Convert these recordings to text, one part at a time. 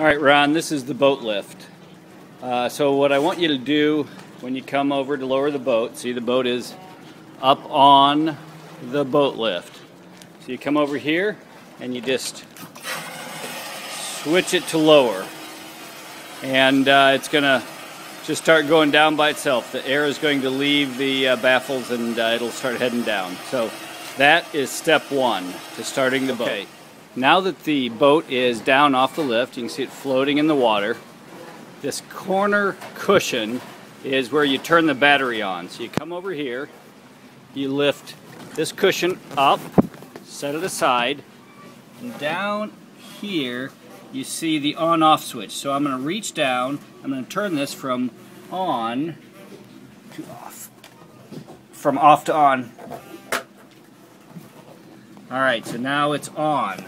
All right, Ron, this is the boat lift. So what I want you to do when you come over to lower the boat, see the boat is up on the boat lift. So you come over here and you just switch it to lower. And it's going to just start going down by itself. The air is going to leave the baffles and it'll start heading down. So that is step one to starting the boat. Okay. Now that the boat is down off the lift, you can see it floating in the water. This corner cushion is where you turn the battery on. So you come over here, you lift this cushion up, set it aside, and down here you see the on-off switch. So I'm going to reach down, I'm going to turn this from on to off. From off to on. Alright, so now it's on.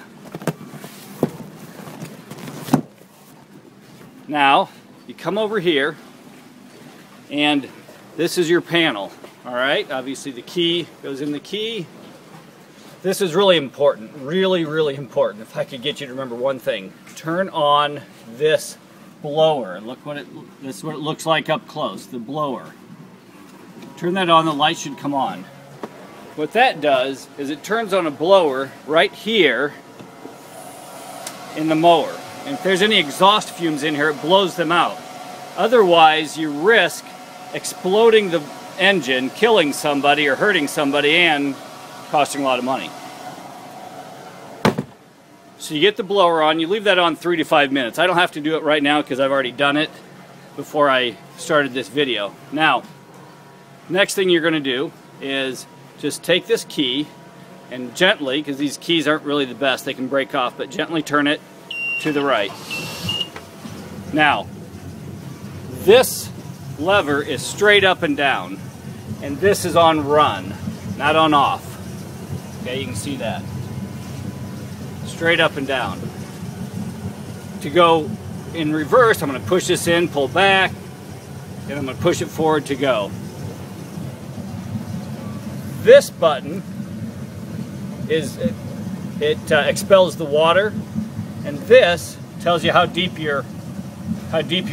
Now, you come over here, and this is your panel, all right? Obviously the key goes in the key. This is really important, really, really important. If I could get you to remember one thing, turn on this blower. Look what this is what it looks like up close, the blower. Turn that on, the light should come on. What that does is it turns on a blower right here in the mower. And if there's any exhaust fumes in here, it blows them out. Otherwise, you risk exploding the engine, killing somebody or hurting somebody, and costing a lot of money. So you get the blower on, you leave that on 3 to 5 minutes. I don't have to do it right now because I've already done it before I started this video. Now, next thing you're going to do is just take this key and gently, because these keys aren't really the best, they can break off, but gently turn it to the right. Now, this lever is straight up and down, and this is on run, not on off. Okay, you can see that. Straight up and down. To go in reverse, I'm going to push this in, pull back, and I'm going to push it forward to go. This button is it expels the water, and this tells you how deep your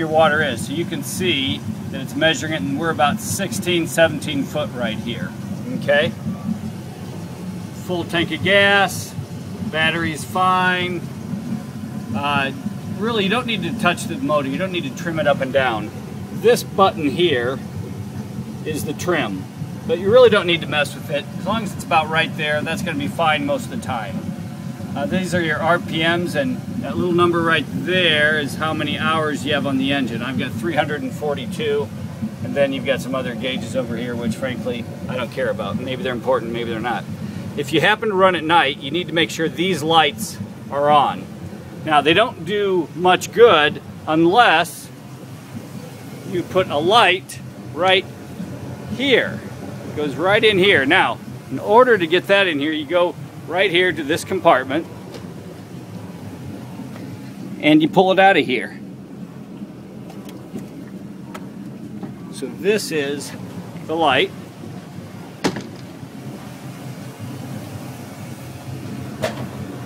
water is. So you can see that it's measuring it, and we're about 16, 17 foot right here. Okay? Full tank of gas, battery's fine. Really, you don't need to touch the motor. You don't need to trim it up and down. This button here is the trim, but you really don't need to mess with it. As long as it's about right there, that's going to be fine most of the time. These are your RPMs, and that little number right there is how many hours you have on the engine. I've got 342, and then you've got some other gauges over here, which frankly, I don't care about. Maybe they're important, maybe they're not. If you happen to run at night, you need to make sure these lights are on. Now, they don't do much good unless you put a light right here. It goes right in here. Now, in order to get that in here, you go right here to this compartment and you pull it out of here. So this is the light.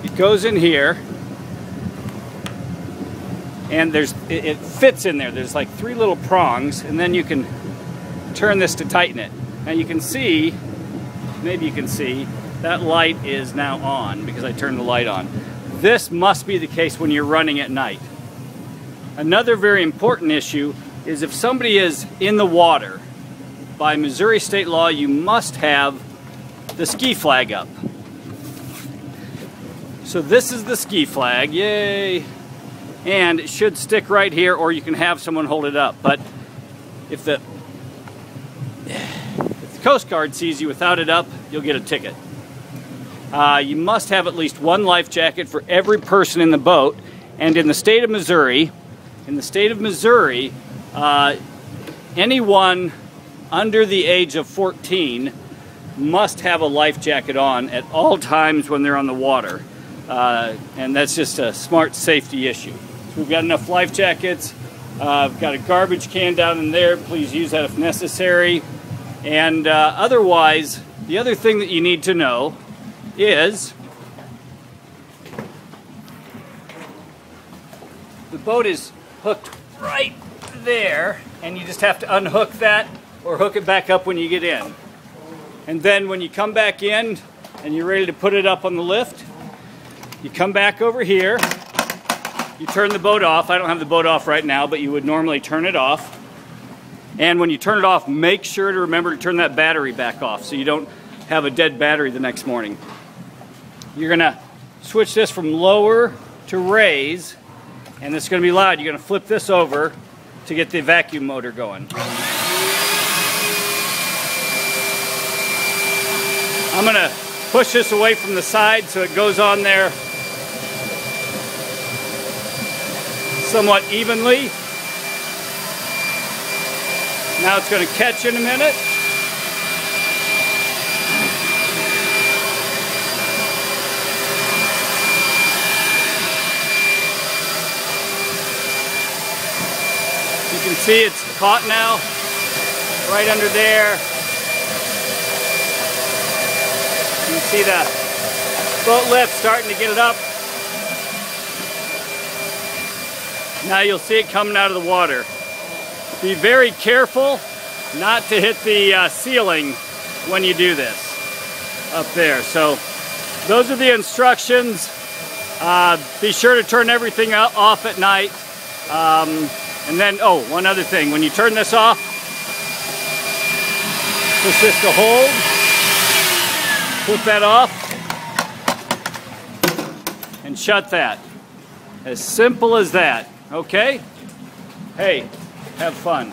It goes in here, and it fits in there. There's like 3 little prongs, and then you can turn this to tighten it. Now you can see, maybe you can see, that light is now on because I turned the light on. This must be the case when you're running at night. Another very important issue is if somebody is in the water, by Missouri state law, you must have the ski flag up. So this is the ski flag, yay! And it should stick right here, or you can have someone hold it up. But if the Coast Guard sees you without it up, you'll get a ticket. You must have at least one life jacket for every person in the boat. And in the state of Missouri, anyone under the age of 14 must have a life jacket on at all times when they're on the water. And that's just a smart safety issue. So we've got enough life jackets. I've got a garbage can down in there. Please use that if necessary. And otherwise, the other thing that you need to know is the boat is hooked right there, and you just have to unhook that or hook it back up when you get in. And then when you come back in and you're ready to put it up on the lift, you come back over here, you turn the boat off. I don't have the boat off right now, but you would normally turn it off. And when you turn it off, make sure to remember to turn that battery back off so you don't have a dead battery the next morning. You're gonna switch this from lower to raise, and it's gonna be loud. You're gonna flip this over to get the vacuum motor going. I'm gonna push this away from the side so it goes on there somewhat evenly. Now it's going to catch in a minute. You can see it's caught now, right under there. You can see the boat lift starting to get it up. Now you'll see it coming out of the water. Be very careful not to hit the ceiling when you do this up there. So those are the instructions. Be sure to turn everything off at night. And then, oh, one other thing. When you turn this off, push this to hold. Flip that off. And shut that. As simple as that. Okay? Hey, have fun.